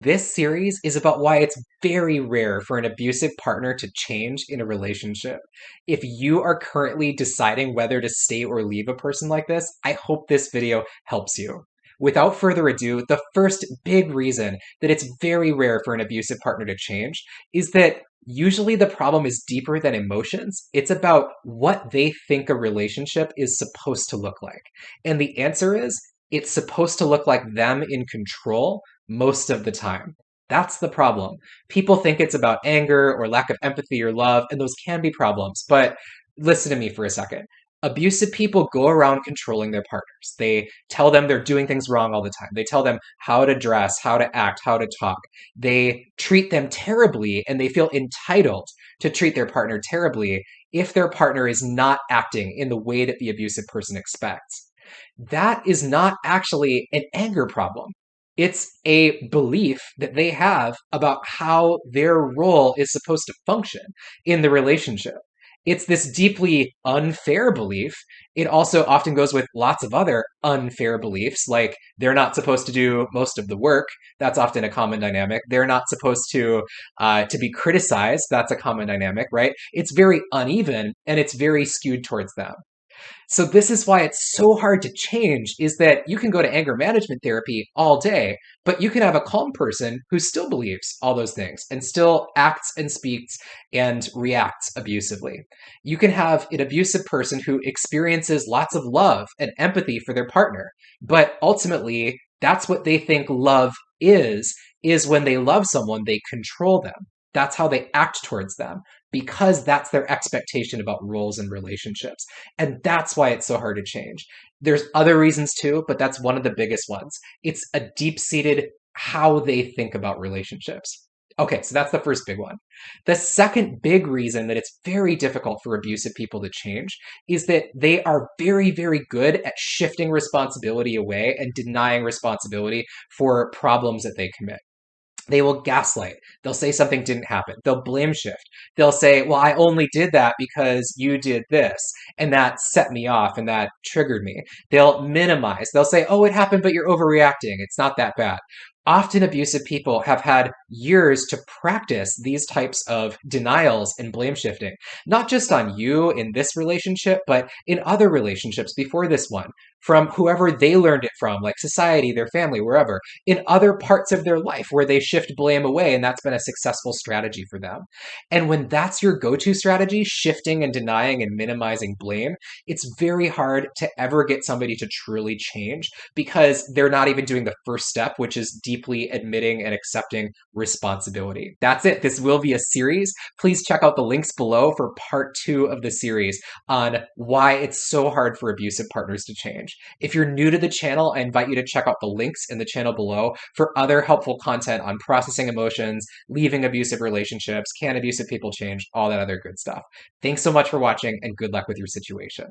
This series is about why it's very rare for an abusive partner to change in a relationship. If you are currently deciding whether to stay or leave a person like this, I hope this video helps you. Without further ado, the first big reason that it's very rare for an abusive partner to change is that usually the problem is deeper than emotions. It's about what they think a relationship is supposed to look like. And the answer is it's supposed to look like them in control most of the time. That's the problem. People think it's about anger or lack of empathy or love, and those can be problems. But listen to me for a second. Abusive people go around controlling their partners. They tell them they're doing things wrong all the time. They tell them how to dress, how to act, how to talk. They treat them terribly, and they feel entitled to treat their partner terribly if their partner is not acting in the way that the abusive person expects. That is not actually an anger problem. It's a belief that they have about how their role is supposed to function in the relationship. It's this deeply unfair belief. It also often goes with lots of other unfair beliefs, like they're not supposed to do most of the work. That's often a common dynamic. They're not supposed to be criticized. That's a common dynamic, right? It's very uneven and it's very skewed towards them. So this is why it's so hard to change is that you can go to anger management therapy all day, but you can have a calm person who still believes all those things and still acts and speaks and reacts abusively. You can have an abusive person who experiences lots of love and empathy for their partner, but ultimately that's what they think love is when they love someone, they control them. That's how they act towards them because that's their expectation about roles and relationships. And that's why it's so hard to change. There's other reasons too, but that's one of the biggest ones. It's a deep seated how they think about relationships. Okay, so that's the first big one. The second big reason that it's very difficult for abusive people to change is that they are very, very good at shifting responsibility away and denying responsibility for problems that they commit. They will gaslight. They'll say something didn't happen. They'll blame shift. They'll say, well, I only did that because you did this, and that set me off, and that triggered me. They'll minimize. They'll say, oh, it happened, but you're overreacting. It's not that bad. Often abusive people have had years to practice these types of denials and blame shifting, not just on you in this relationship, but in other relationships before this one, from whoever they learned it from, like society, their family, wherever, in other parts of their life where they shift blame away, and that's been a successful strategy for them. And when that's your go to strategy, shifting and denying and minimizing blame, it's very hard to ever get somebody to truly change because they're not even doing the first step, which is deeply admitting and accepting responsibility. That's it. This will be a series. Please check out the links below for part 2 of the series on why it's so hard for abusive partners to change. If you're new to the channel, I invite you to check out the links in the channel below for other helpful content on processing emotions, leaving abusive relationships, can abusive people change, all that other good stuff. Thanks so much for watching and good luck with your situation.